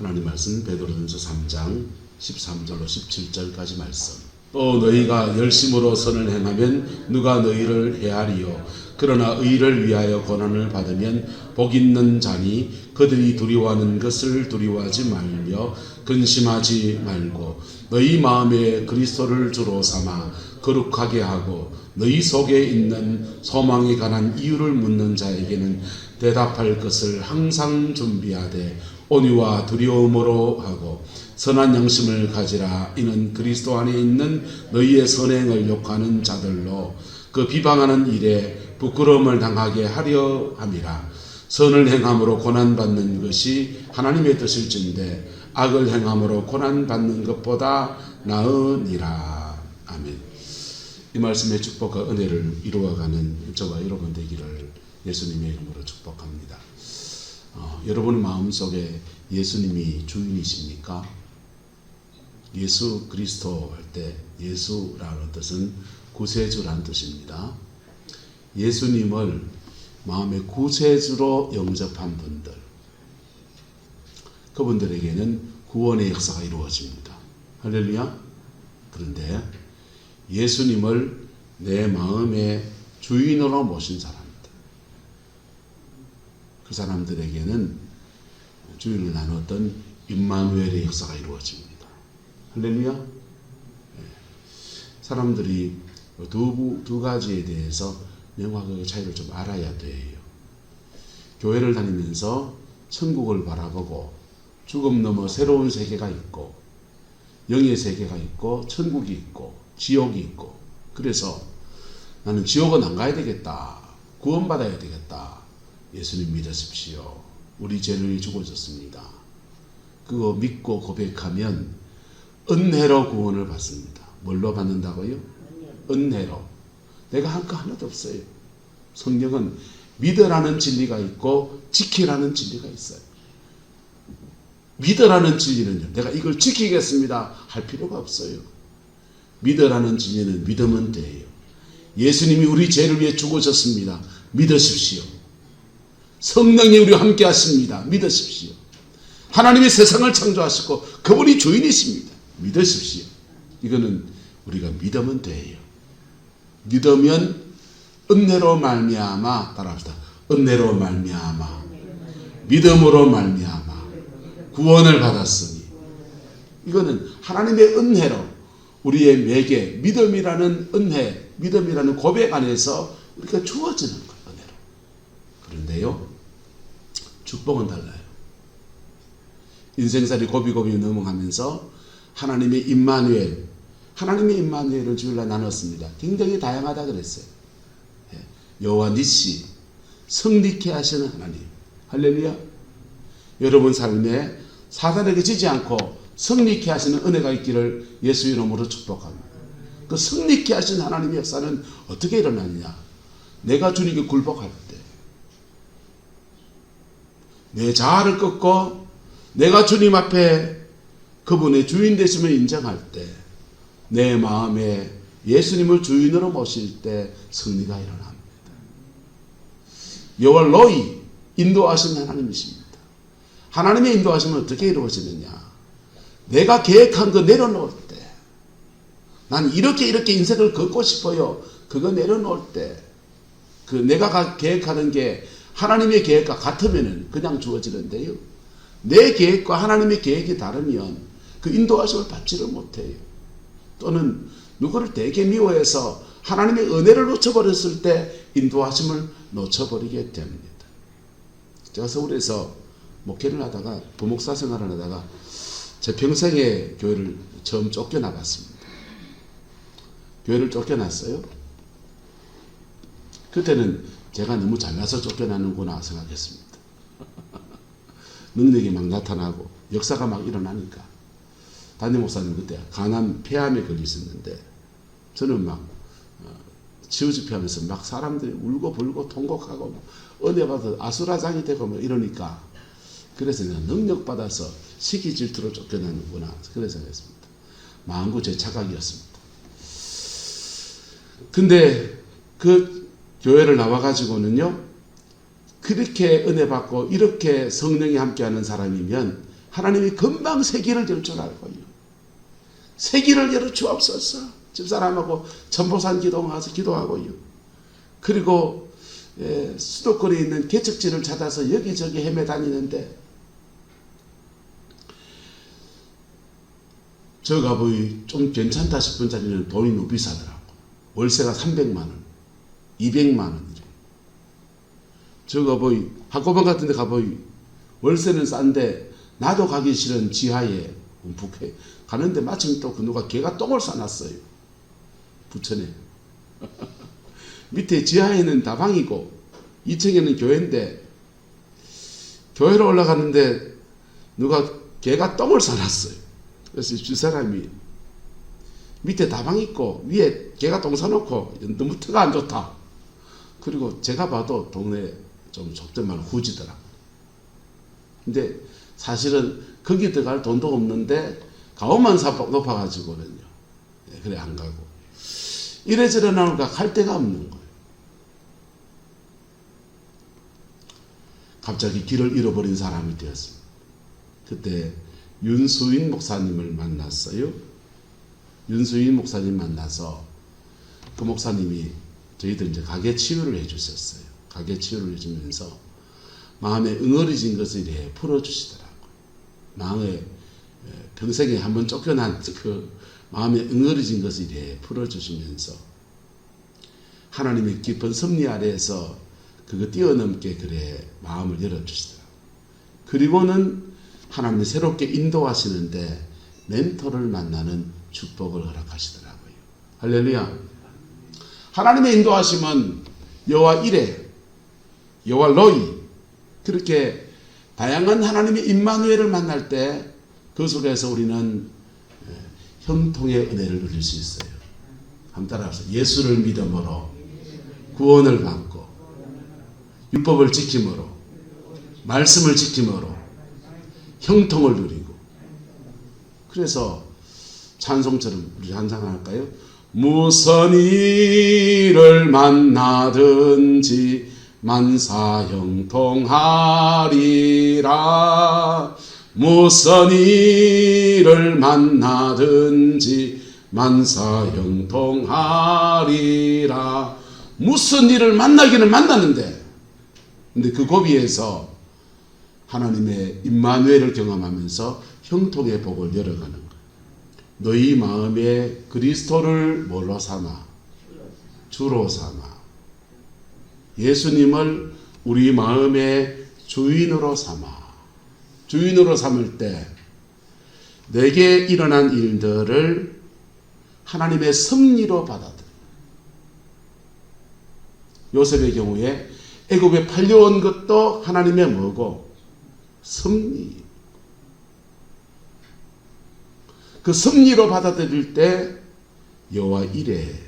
하나님 말씀 베드로전서 3장 13절로 17절까지 말씀. 또 너희가 열심으로 선을 행하면 누가 너희를 해하리요. 그러나 의를 위하여 고난을 받으면 복 있는 자니 그들이 두려워하는 것을 두려워하지 말며 근심하지 말고 너희 마음에 그리스도를 주로 삼아 거룩하게 하고 너희 속에 있는 소망에 관한 이유를 묻는 자에게는 대답할 것을 항상 준비하되 온유와 두려움으로 하고 선한 양심을 가지라. 이는 그리스도 안에 있는 너희의 선행을 욕하는 자들로 그 비방하는 일에 부끄러움을 당하게 하려 함이라. 선을 행함으로 고난받는 것이 하나님의 뜻일진데 악을 행함으로 고난받는 것보다 나으니라. 아멘. 이 말씀의 축복과 은혜를 이루어가는 저와 여러분 되기를 예수님의 이름으로 축복합니다. 여러분 마음속에 예수님이 주인이십니까? 예수 그리스도 할 때 예수라는 뜻은 구세주라는 뜻입니다. 예수님을 마음의 구세주로 영접한 분들, 그분들에게는 구원의 역사가 이루어집니다. 할렐루야. 그런데 예수님을 내 마음의 주인으로 모신 사람들, 그 사람들에게는 주인을 나눴던 임마누엘의 역사가 이루어집니다. 할렐루야. 사람들이 두 가지에 대해서 명확하게 차이를 좀 알아야 돼요. 교회를 다니면서 천국을 바라보고 죽음 넘어 새로운 세계가 있고 영의 세계가 있고 천국이 있고 지옥이 있고, 그래서 나는 지옥은 안 가야 되겠다, 구원받아야 되겠다. 예수님 믿으십시오. 우리 죄를 위해 죽어졌습니다. 그거 믿고 고백하면 은혜로 구원을 받습니다. 뭘로 받는다고요? 은혜로. 내가 할 거 하나도 없어요. 성경은 믿으라는 진리가 있고 지키라는 진리가 있어요. 믿으라는 진리는요, 내가 이걸 지키겠습니다 할 필요가 없어요. 믿으라는 진리는 믿으면 돼요. 예수님이 우리 죄를 위해 죽으셨습니다. 믿으십시오. 성령이 우리와 함께 하십니다. 믿으십시오. 하나님이 세상을 창조하셨고 그분이 주인이십니다. 믿으십시오. 이거는 우리가 믿으면 돼요. 믿으면 은혜로 말미암아, 따라합시다. 은혜로 말미암아, 믿음으로 말미암아 구원을 받았으니, 이거는 하나님의 은혜로 우리의 매개, 믿음이라는 은혜, 믿음이라는 고백 안에서 우리가 주어지는 거예요. 은혜로. 그런데요, 축복은 달라요. 인생살이 고비고비 넘어가면서 하나님의 임마누엘, 하나님의 임마누엘을 주일날 나눴습니다. 굉장히 다양하다 그랬어요. 여호와 니시, 성리케 하시는 하나님. 할렐루야. 여러분 삶에 사단에게 지지 않고 성리케 하시는 은혜가 있기를 예수 이름으로 축복합니다. 그 성리케 하시는 하나님의 역사는 어떻게 일어나느냐? 내가 주님께 굴복할 때, 내 자아를 꺾고 내가 주님 앞에 그분의 주인 되심을 인정할 때, 내 마음에 예수님을 주인으로 모실 때 승리가 일어납니다. 여호와 로이, 인도하시는 하나님이십니다. 하나님의 인도하심은 어떻게 이루어지느냐? 내가 계획한 거 내려놓을 때, 난 이렇게 인생을 걷고 싶어요. 그거 내려놓을 때, 그 내가 계획하는 게 하나님의 계획과 같으면 그냥 주어지는데요, 내 계획과 하나님의 계획이 다르면 그 인도하심을 받지를 못해요. 또는 누구를 되게 미워해서 하나님의 은혜를 놓쳐버렸을 때 인도하심을 놓쳐버리게 됩니다. 제가 서울에서 목회를 하다가, 부목사 생활을 하다가 제 평생에 교회를 처음 쫓겨나봤습니다. 교회를 쫓겨났어요. 그때는 제가 너무 잘나서 쫓겨나는구나 생각했습니다. 능력이 막 나타나고 역사가 막 일어나니까. 담임 목사님 그때 간암 폐암에 걸리셨는데 저는 막 치유집회하면서 막 사람들이 울고 불고 통곡하고 은혜 받아 아수라장이 되고 뭐 이러니까, 그래서 내가 능력 받아서 시기 질투로 쫓겨나는구나 그래서 생각했습니다. 마음고 제 착각이었습니다. 근데 그 교회를 나와가지고는요, 그렇게 은혜 받고 이렇게 성령이 함께하는 사람이면 하나님이 금방 세기를 열 줄 알고요. 세기를 열어 주옵소서. 집사람하고 천보산 기도 가서 기도하고요. 그리고 수도권에 있는 개척지를 찾아서 여기저기 헤매 다니는데 저가 좀 괜찮다 싶은 자리는 돈이 너무 비싸더라고. 월세가 300만 원, 200만 원. 저가 학고방 같은 데 가보이 월세는 싼데 나도 가기 싫은 지하에 북해 가는데 마침 또 그 누가 개가 똥을 싸놨어요. 부천에. 밑에 지하에는 다방이고 2층에는 교회인데 교회로 올라가는데 누가 개가 똥을 싸놨어요. 그래서 주사람이 밑에 다방 있고 위에 개가 똥 싸놓고 너무 터가 안 좋다. 그리고 제가 봐도 동네 좀 속된 말로 후지더라. 근데 사실은 거기 들어갈 돈도 없는데 가오만 높아가지고는요. 그래 안 가고 이래저래 나오니까 갈 데가 없는 거예요. 갑자기 길을 잃어버린 사람이 되었습니다. 그때 윤수인 목사님을 만났어요. 윤수인 목사님 만나서 그 목사님이 저희들 이제 가게 치유를 해주셨어요. 가게 치유를 해주면서 마음에 응어리진 것을 이렇게 풀어주시더라고요. 마음에 평생에 한번 쫓겨난 그 마음에 응어리진 것을 이렇게 풀어주시면서 하나님의 깊은 섭리 아래에서 그거 뛰어넘게 그래 마음을 열어주시더라고요. 그리고는 하나님이 새롭게 인도하시는데 멘토를 만나는 축복을 허락하시더라고요. 할렐루야. 하나님의 인도하심은 여호와 이레, 여호와 로이 그렇게 다양한 하나님의 임마누엘을 만날 때 그 속에서 우리는 형통의 은혜를 누릴 수 있어요. 한번 따라하세요. 예수를 믿음으로 구원을 받고 율법을 지킴으로 말씀을 지킴으로 형통을 누리고 그래서 찬송처럼 우리 한상할까요? 무슨 일을 만나든지 만사형통하리라. 무슨 일을 만나든지 만사형통하리라. 무슨 일을 만나기는 만나는데 근데 그 고비에서 하나님의 임마누엘을 경험하면서 형통의 복을 열어가는 거예요. 너희 마음에 그리스도를 뭘로 삼아? 주로 삼아. 예수님을 우리 마음의 주인으로 삼아. 주인으로 삼을 때 내게 일어난 일들을 하나님의 섭리로 받아들여. 요셉의 경우에 애굽에 팔려온 것도 하나님의 뭐고? 섭리. 그 섭리로 받아들일 때 여호와 이레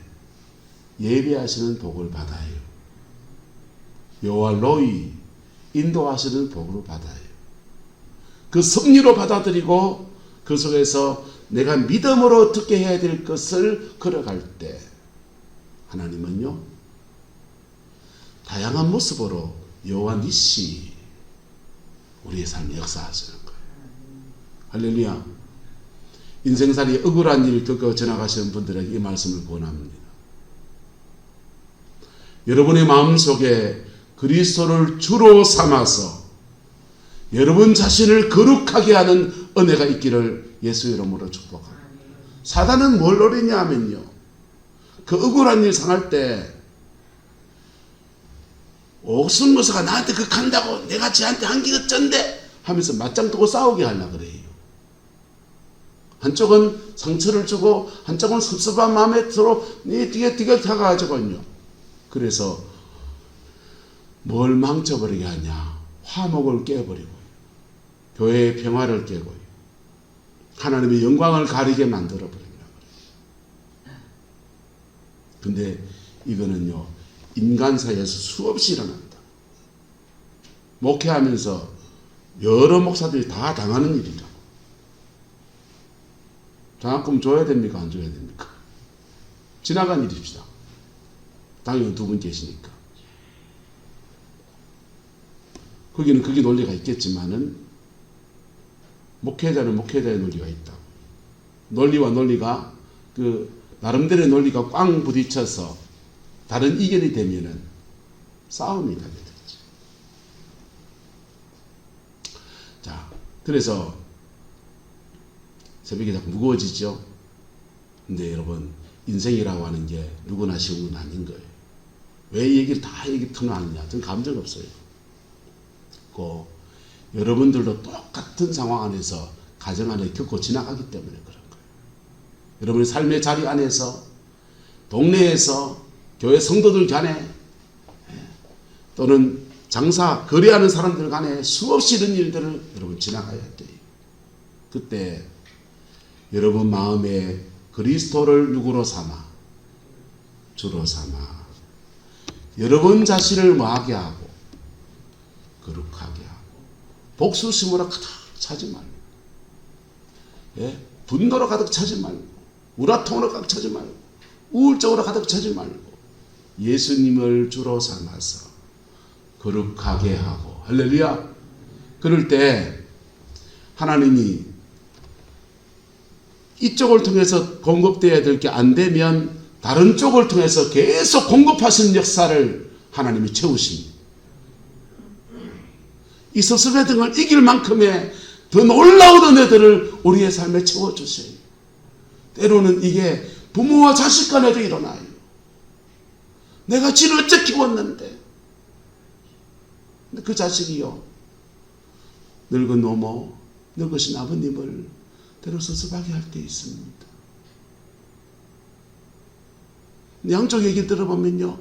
예배하시는 복을 받아요. 여호와 로이 인도하시는 복으로 받아요. 그 섭리로 받아들이고 그 속에서 내가 믿음으로 어떻게 해야 될 것을 걸어갈 때 하나님은요 다양한 모습으로 여호와 니시 우리의 삶에 역사하시는 거예요. 할렐루야. 인생살이 억울한 일 겪어 지나가시는 분들에게 이 말씀을 권합니다. 여러분의 마음속에 그리스도를 주로 삼아서 여러분 자신을 거룩하게 하는 은혜가 있기를 예수 이름으로 축복합니다. 사단은 뭘 노리냐 하면요. 그 억울한 일 상할 때 옥순무사가 나한테 그 간다고 내가 쟤한테 한 게 어쩐데 하면서 맞짱 뜨고 싸우게 하려고 그래요. 한쪽은 상처를 주고 한쪽은 섭섭한 마음에 서로 티격태격해가지고요. 그래서 뭘 망쳐버리게 하냐. 화목을 깨버리고 교회의 평화를 깨고 하나님의 영광을 가리게 만들어버리려고 그래요. 근데 이거는요. 인간 사이에서 수없이 일어난다. 목회하면서 여러 목사들이 다 당하는 일이다. 장학금 줘야 됩니까? 안 줘야 됩니까? 지나간 일입시다. 당연히 두 분 계시니까. 거기는 그게 논리가 있겠지만은 목회자는 목회자의 논리가 있다. 논리와 논리가 그 나름대로의 논리가 꽝 부딪혀서 다른 이견이 되면은 싸움이 나게 되죠. 자, 그래서 새벽에 자꾸 무거워지죠. 근데 여러분, 인생이라고 하는 게 누구나 쉬운 건 아닌 거예요. 왜 이 얘기를 다 얘기 터놓았냐? 저는 감정 없어요. 여러분들도 똑같은 상황 안에서 가정 안에 겪고 지나가기 때문에 그런 거예요. 여러분의 삶의 자리 안에서, 동네에서, 교회 성도들 간에, 또는 장사, 거래하는 사람들 간에 수없이 이런 일들을 여러분 지나가야 돼요. 그때 여러분 마음에 그리스도를 누구로 삼아? 주로 삼아. 여러분 자신을 뭐하게 하고? 거룩하게 하고. 복수심으로 가득 차지 말고. 예? 분노로 가득 차지 말고. 우라통으로 가득 차지 말고. 우울증으로 가득 차지 말고. 예수님을 주로 삼아서 거룩하게 하고. 할렐루야. 그럴 때 하나님이 이쪽을 통해서 공급되어야 될 게 안 되면 다른 쪽을 통해서 계속 공급하시는 역사를 하나님이 채우십니다. 이 스스로의 등을 이길 만큼의 더 놀라운 은혜들을 우리의 삶에 채워주세요. 때로는 이게 부모와 자식 간에도 일어나요. 내가 지를 어째 키웠는데 그 자식이요, 늙은 노모, 늙으신 아버님을 때로 섭섭하게 할 때 있습니다. 양쪽 얘기 들어보면요,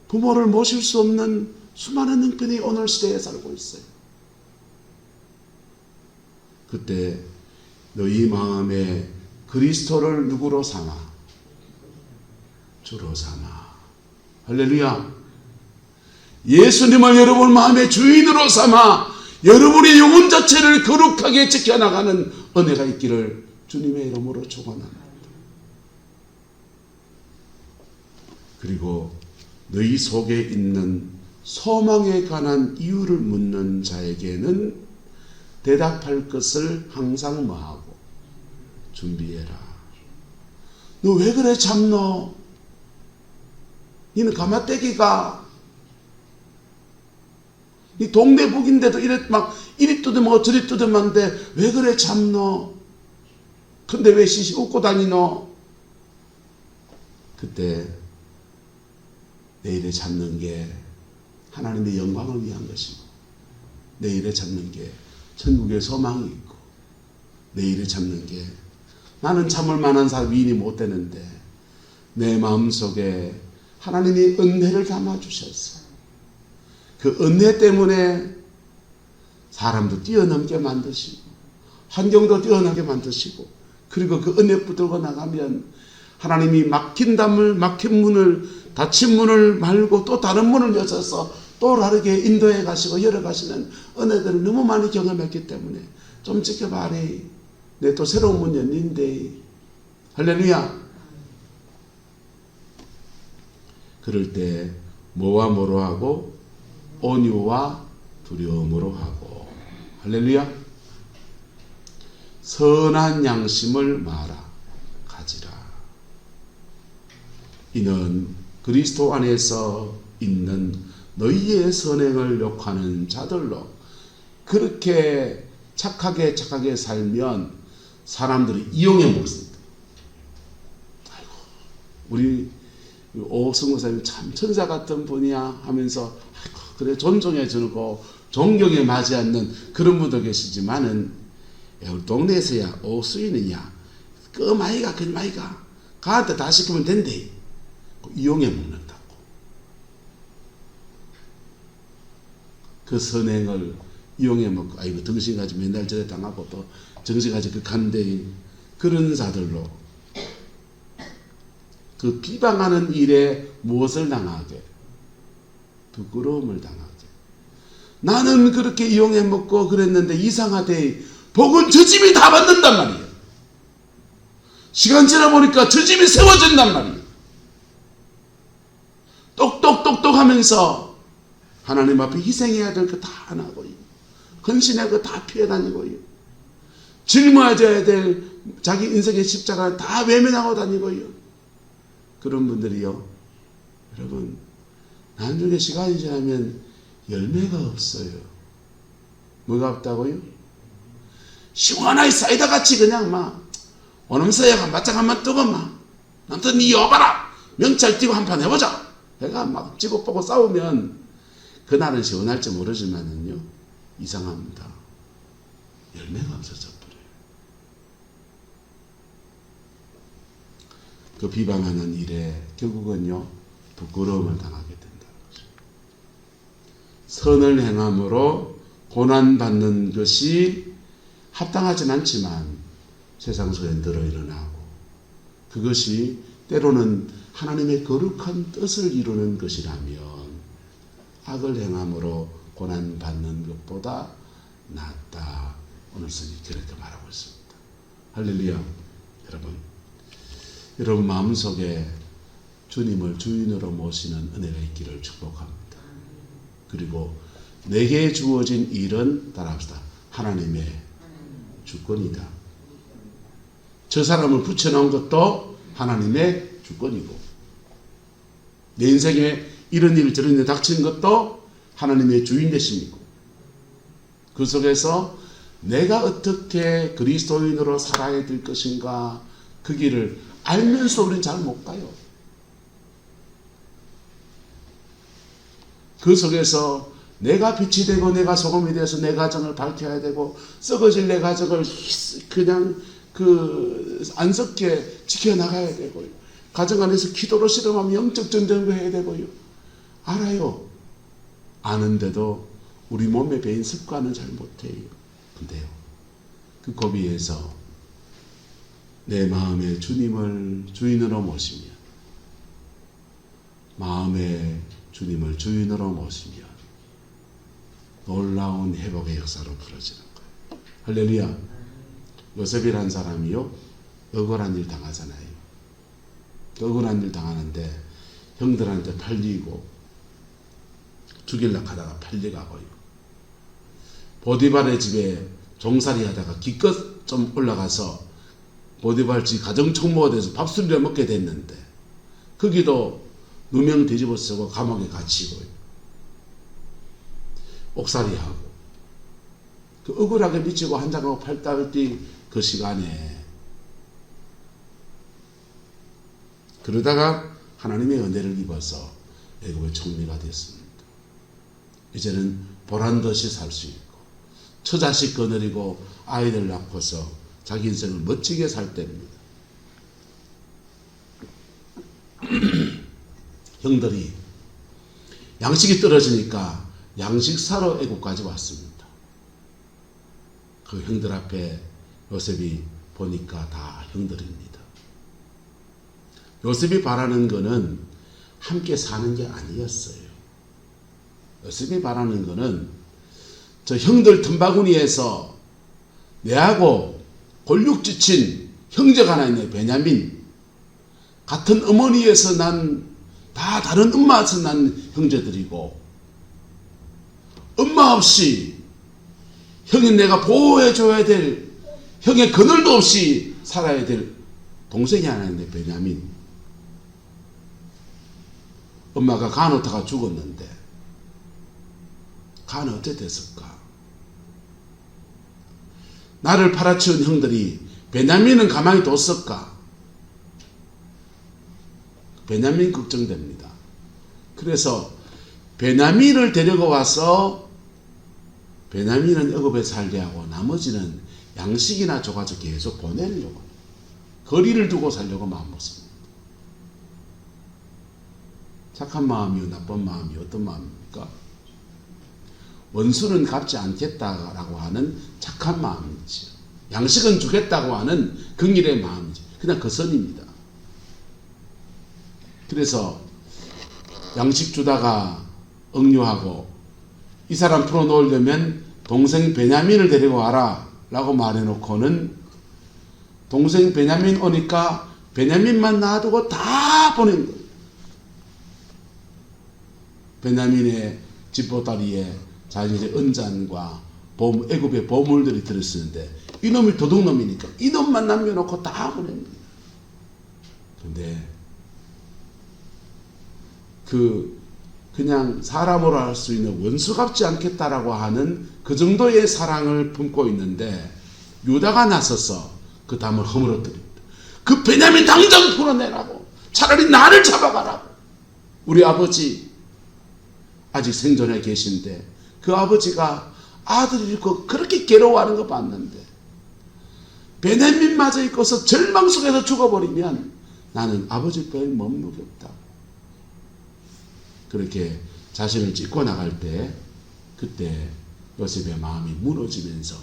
부모를 모실 수 없는 수많은 형편이 오늘 시대에 살고 있어요. 그때 너희 마음에 그리스도를 누구로 삼아? 주로 삼아. 할렐루야. 예수님을 여러분 마음의 주인으로 삼아 여러분의 영혼 자체를 거룩하게 지켜나가는 은혜가 있기를 주님의 이름으로 축원합니다. 그리고 너희 속에 있는 소망에 관한 이유를 묻는 자에게는 대답할 것을 항상 뭐하고? 준비해라. 너 왜 그래 참너? 니는 가마떼기가 이 동네 북인데도 이리 뜯으면 저리 뜯으면데 왜 그래 참너? 근데 왜 시시 웃고 다니노? 그때 내 일에 잡는 게 하나님의 영광을 위한 것이고, 내 일에 잡는 게 천국의 소망이 있고, 내 일에 잡는 게 나는 참을 만한 사람 위인이 못 되는데 내 마음속에 하나님이 은혜를 담아주셨어. 그 은혜 때문에 사람도 뛰어넘게 만드시고 환경도 뛰어넘게 만드시고, 그리고 그 은혜 붙들고 나가면 하나님이 막힌 문을, 닫힌 문을 말고 또 다른 문을 여셔서 또 다르게 인도해 가시고 열어가시는 은혜들을 너무 많이 경험했기 때문에 좀 지켜봐래. 내 또 새로운 문 열린대. 할렐루야. 그럴 때 뭐와 뭐로 하고? 온유와 두려움으로 하고. 할렐루야. 선한 양심을 가지라. 이는 그리스도 안에서 있는 너희의 선행을 욕하는 자들로. 그렇게 착하게 살면 사람들이 이용해 먹습니다. 아이고, 우리 오승호사님 참 천사 같은 분이야 하면서 아이고, 그래 존중해 주고 존경에 맞지 않는 그런 분도 계시지만은, 우리 동네에서야 오수인이냐 그 마이가 그 마이가 가한테 다 시키면 된대. 이용해 먹는다고. 그 선행을 이용해 먹고, 아이고 정신가지 맨날 저래 당하고 또 정신가지 그 간대. 그런 자들로 그 비방하는 일에 무엇을 당하게? 부끄러움을 당하게. 나는 그렇게 이용해 먹고 그랬는데 이상하대. 복은 저 집이 다 받는단 말이에요. 시간 지나 보니까 저 집이 세워진단 말이에요. 똑똑똑똑 하면서 하나님 앞에 희생해야 될 거 다 안 하고요. 헌신할 거 다 피해 다니고요. 짊어져야 될 자기 인생의 십자가를 다 외면하고 다니고요. 그런 분들이요, 여러분, 나중에 시간이 지나면 열매가 없어요. 뭐가 없다고요? 시원하게 사이다 같이 그냥 막 오놈새야가 맞짱 한번 뜨고 막 남튼 니 여봐라 명찰 띄고 한판 해보자 해가 막 찌고보고 싸우면 그날은 시원할지 모르지만은요, 이상합니다. 열매가 없어져 버려요. 그 비방하는 일에 결국은요, 부끄러움을 당하게 된다는 거죠. 선을 행함으로 고난받는 것이 합당하진 않지만 세상 속에 늘어 일어나고, 그것이 때로는 하나님의 거룩한 뜻을 이루는 것이라면 악을 행함으로 고난받는 것보다 낫다. 오늘 성이 그렇게 말하고 있습니다. 할렐루야. 여러분 마음속에 주님을 주인으로 모시는 은혜가 있기를 축복합니다. 그리고 내게 주어진 일은 따라합시다. 하나님의 주권이다. 저 사람을 붙여놓은 것도 하나님의 주권이고, 내 인생에 이런 일 저런 일 닥치는 것도 하나님의 주인 되심이고, 그 속에서 내가 어떻게 그리스도인으로 살아야 될 것인가, 그 길을 알면서 우리는 잘 못 가요. 그 속에서 내가 빛이 되고 내가 소금이 되어서 내 가정을 밝혀야 되고, 썩어질 내 가정을 그냥 안 썩게 지켜나가야 되고요. 가정 안에서 기도로 실험하면 영적 전쟁도 해야 되고요. 알아요. 아는데도 우리 몸에 배인 습관은 잘 못해요. 근데요, 그 고비에서 내 마음에 주님을 주인으로 모시며, 마음에 주님을 주인으로 모시며 놀라운 회복의 역사로 풀어지는 거예요. 할렐루야. 요셉이란 사람이요, 억울한 일 당하잖아요. 억울한 일 당하는데 형들한테 팔리고 죽일라 하다가 팔려가고요. 보디발의 집에 종살이 하다가 기껏 좀 올라가서 보디발 집 가정총무가 돼서 밥술을 먹게 됐는데, 거기도 누명 뒤집어 쓰고 감옥에 갇히고요. 옥살이하고, 그 억울하게 미치고 한장하고 팔다할때 그 시간에, 그러다가 하나님의 은혜를 입어서 애굽의 총리가 됐습니다. 이제는 보란듯이 살 수 있고, 처자식 거느리고 아이들 낳고서 자기 인생을 멋지게 살 때입니다. 형들이 양식이 떨어지니까 양식 사러 애굽까지 왔습니다. 그 형들 앞에 요셉이 보니까 다 형들입니다. 요셉이 바라는 것은 함께 사는 게 아니었어요. 요셉이 바라는 것은 저 형들 틈바구니에서 내하고 골육지친 형제가 하나 있네, 베냐민. 같은 어머니에서 난, 다 다른 엄마에서 난 형제들이고, 엄마 없이 형이 내가 보호해줘야 될, 형의 그늘도 없이 살아야 될 동생이 하나 있네, 베냐민. 엄마가 간호타가 죽었는데 간은 어떻게 됐을까? 나를 팔아치운 형들이 베냐민은 가만히 뒀을까? 베냐민 걱정됩니다. 그래서 베냐민을 데리고 와서 베냐민은 애굽에 살게 하고 나머지는 양식이나 줘가지고 계속 보내려고, 거리를 두고 살려고 마음먹습니다. 착한 마음이요, 나쁜 마음이요, 어떤 마음입니까? 원수는 갚지 않겠다라고 하는 착한 마음이지, 양식은 주겠다고 하는 긍휼의 마음이지, 그냥 그 선입니다. 그래서 양식 주다가 억류하고, 이 사람 풀어놓으려면 동생 베냐민을 데리고 와라 라고 말해놓고는, 동생 베냐민 오니까 베냐민만 놔두고 다 보낸 거예요. 베냐민의 집보따리에 자기의 은잔과 애굽의 보물들이 들었었는데 이놈이 도둑놈이니까 이놈만 남겨놓고 다 보냅니다. 그런데 그냥 사람으로 할 수 있는 원수 갚지 않겠다라고 하는 그 정도의 사랑을 품고 있는데 유다가 나서서 그 담을 허물어뜨립니다. 그 베냐민 당장 풀어내라고, 차라리 나를 잡아가라고. 우리 아버지 아직 생존해 계신데 그 아버지가 아들을 잃고 그렇게 괴로워하는 거 봤는데 베냐민마저 있고서 절망 속에서 죽어버리면 나는 아버지 별 머무르기 없다. 그렇게 자신을 찢고 나갈 때 그때 요셉의 마음이 무너지면서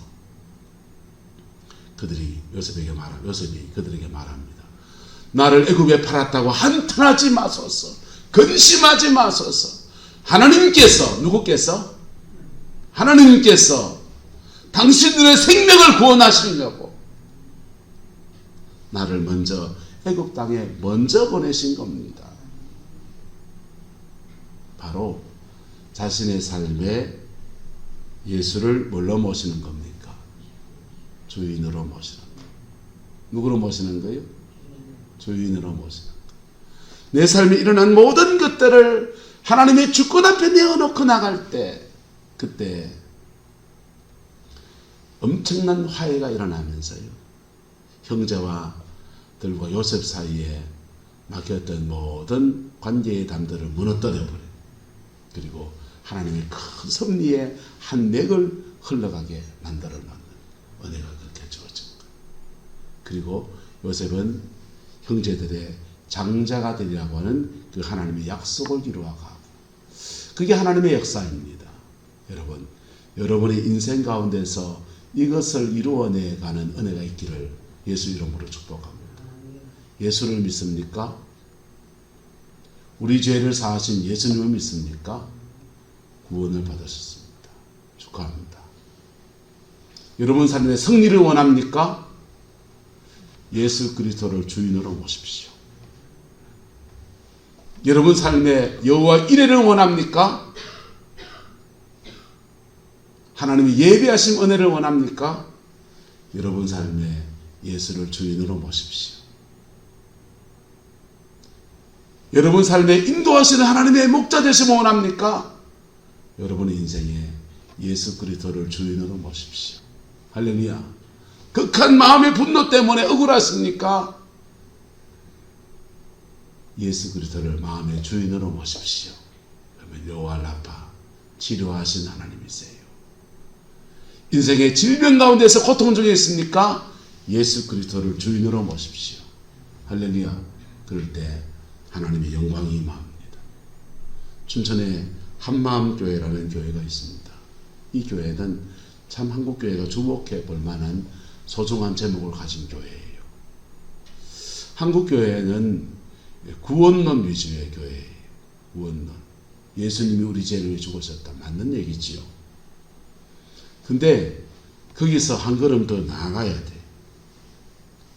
요셉이 그들에게 말합니다. 나를 애굽에 팔았다고 한탄하지 마소서. 근심하지 마소서. 누구께서? 하나님께서 당신들의 생명을 구원하시려고 나를 먼저 애굽 땅에 먼저 보내신 겁니다. 바로 자신의 삶에 예수를 뭘로 모시는 겁니까? 주인으로 모시는 거예요. 누구로 모시는 거예요? 주인으로 모시는 거예요. 내 삶에 일어난 모든 것들을 하나님의 주권 앞에 내어놓고 나갈 때 그때 엄청난 화해가 일어나면서요. 형제와들과 요셉 사이에 막혔던 모든 관계의 담들을 무너뜨려버려요. 그리고 하나님의 큰 섭리의 한 맥을 흘러가게 만들어 놓는 은혜가 그렇게 주어진 거예요. 그리고 요셉은 형제들의 장자가 되리라고 하는 그 하나님의 약속을 이루어가고 그게 하나님의 역사입니다. 여러분, 여러분의 인생 가운데서 이것을 이루어내가는 은혜가 있기를 예수 이름으로 축복합니다. 예수를 믿습니까? 우리 죄를 사하신 예수님을 믿습니까? 구원을 받으셨습니다. 축하합니다. 여러분 삶의 승리를 원합니까? 예수 그리스도를 주인으로 모십시오. 여러분 삶의 여호와 이레를 원합니까? 하나님의 예비하신 은혜를 원합니까? 여러분 삶에 예수를 주인으로 모십시오. 여러분 삶에 인도하시는 하나님의 목자 되심을 원합니까? 여러분의 인생에 예수 그리스도를 주인으로 모십시오. 할렐루야. 극한 마음의 분노 때문에 억울하십니까? 예수 그리스도를 마음의 주인으로 모십시오. 그러면 여호와 라파 치료하신 하나님이세요. 인생의 질병 가운데서 고통 중에 있습니까? 예수 그리스도를 주인으로 모십시오. 할렐루야. 그럴 때 하나님의 영광이 임합니다. 춘천에 한마음교회라는 교회가 있습니다. 이 교회는 참 한국교회가 주목해 볼 만한 소중한 제목을 가진 교회예요. 한국교회는 구원론 위주의 교회예요. 구원론. 예수님이 우리 죄를 위해 죽으셨다. 맞는 얘기지요. 근데 거기서 한 걸음 더 나아가야 돼.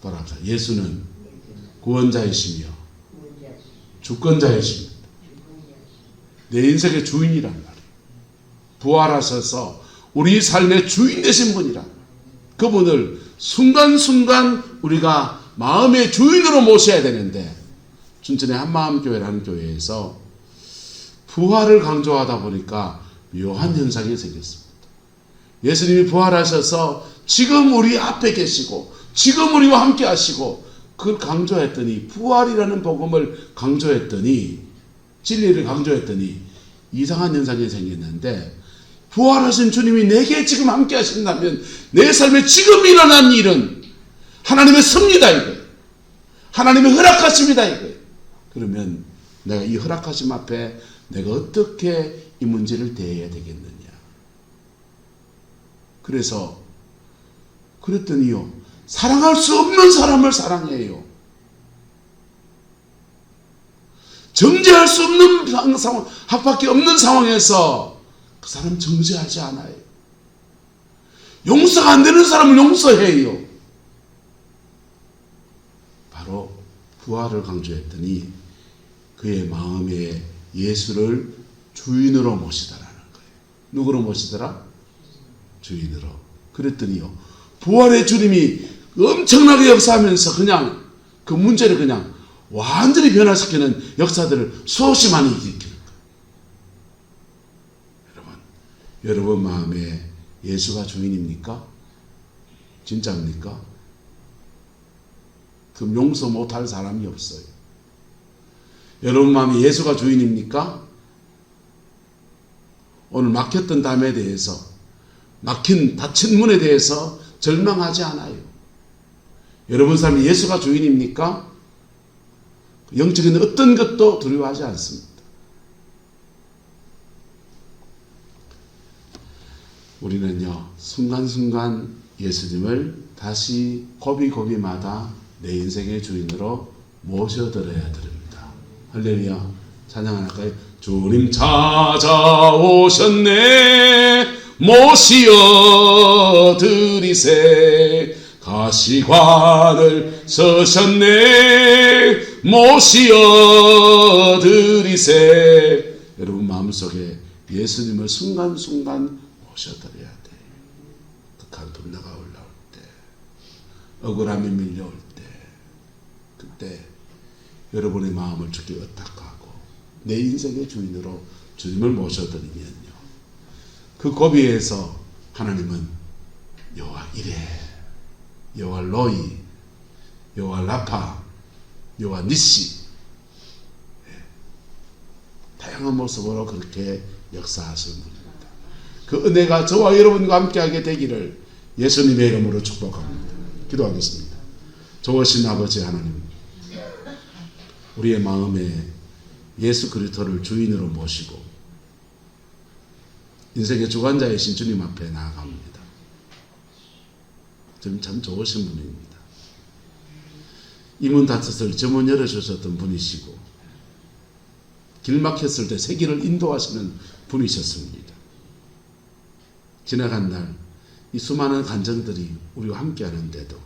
따라합시다. 예수는 구원자이시며 주권자이십니다. 내 인생의 주인이란 말이에요. 부활하셔서 우리 삶의 주인 되신 분이란 말이에요. 그분을 순간순간 우리가 마음의 주인으로 모셔야 되는데 춘천의 한마음교회라는 교회에서 부활을 강조하다 보니까 묘한 현상이 생겼습니다. 예수님이 부활하셔서 지금 우리 앞에 계시고 지금 우리와 함께 하시고 그걸 강조했더니 부활이라는 복음을 강조했더니 진리를 강조했더니 이상한 현상이 생겼는데 부활하신 주님이 내게 지금 함께 하신다면 내 삶에 지금 일어난 일은 하나님의 섭리다 이거예요. 하나님의 허락하심이다 이거예요. 그러면 내가 이 허락하심 앞에 내가 어떻게 이 문제를 대해야 되겠느냐. 그랬더니요. 사랑할 수 없는 사람을 사랑해요. 정죄할 수 없는 상황, 합밖에 없는 상황에서 그 사람 정죄하지 않아요. 용서가 안 되는 사람을 용서해요. 바로 부활을 강조했더니 그의 마음에 예수를 주인으로 모시더라는 거예요. 누구로 모시더라? 주인으로. 그랬더니요. 부활의 주님이 엄청나게 역사하면서 그냥 그 문제를 그냥 완전히 변화시키는 역사들을 수없이 많이 일으키는 거예요. 여러분 마음에 예수가 주인입니까? 진짜입니까? 그 용서 못할 사람이 없어요. 여러분 마음에 예수가 주인입니까? 오늘 막혔던 담에 대해서, 막힌 닫힌 문에 대해서 절망하지 않아요. 여러분 삶에 예수가 주인입니까? 영적인 어떤 것도 두려워하지 않습니다. 우리는요, 순간순간 예수님을 다시 고비고비마다 내 인생의 주인으로 모셔드려야 됩니다. 할렐루야. 찬양 하나 할까요? 주님 찾아오셨네 모시어 드리세 가시관을 서셨네 모시어 드리세. 여러분 마음속에 예수님을 순간순간 모셔드려야 돼. 극한 분노가 올라올 때, 억울함이 밀려올 때, 그때 여러분의 마음을 주께 의탁하고 내 인생의 주인으로 주님을 모셔드리면요, 그 고비에서 하나님은 여호와 이레, 여호와 로이, 여호와 라파, 여호와 니시, 다양한 모습으로 그렇게 역사하시는 분입니다. 그 은혜가 저와 여러분과 함께하게 되기를 예수님의 이름으로 축복합니다. 기도하겠습니다. 좋으신 아버지 하나님, 우리의 마음에 예수 그리스도를 주인으로 모시고 인생의 주관자이신 주님 앞에 나아갑니다. 주님 참 좋으신 분입니다. 이 문 닫혔을 저 문 열어주셨던 분이시고 길 막혔을 때 새 길을 인도하시는 분이셨습니다. 지나간 날 이 수많은 간증들이 우리와 함께 하는데도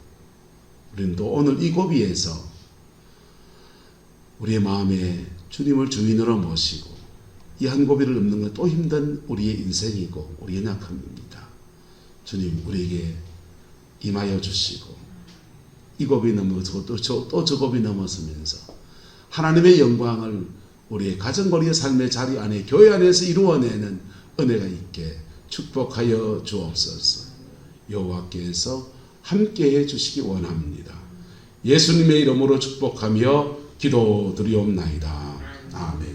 우리는 또 오늘 이 고비에서 우리의 마음에 주님을 주인으로 모시고 이 한 고비를 넘는 건 또 힘든 우리의 인생이고 우리의 약함입니다. 주님 우리에게 임하여 주시고 이 고비 넘어서 또 저 고비 넘어서면서 하나님의 영광을 우리의 가정과 우리의 삶의 자리 안에 교회 안에서 이루어내는 은혜가 있게 축복하여 주옵소서. 여호와께서 함께해 주시기 원합니다. 예수님의 이름으로 축복하며 기도드리옵나이다. 아멘.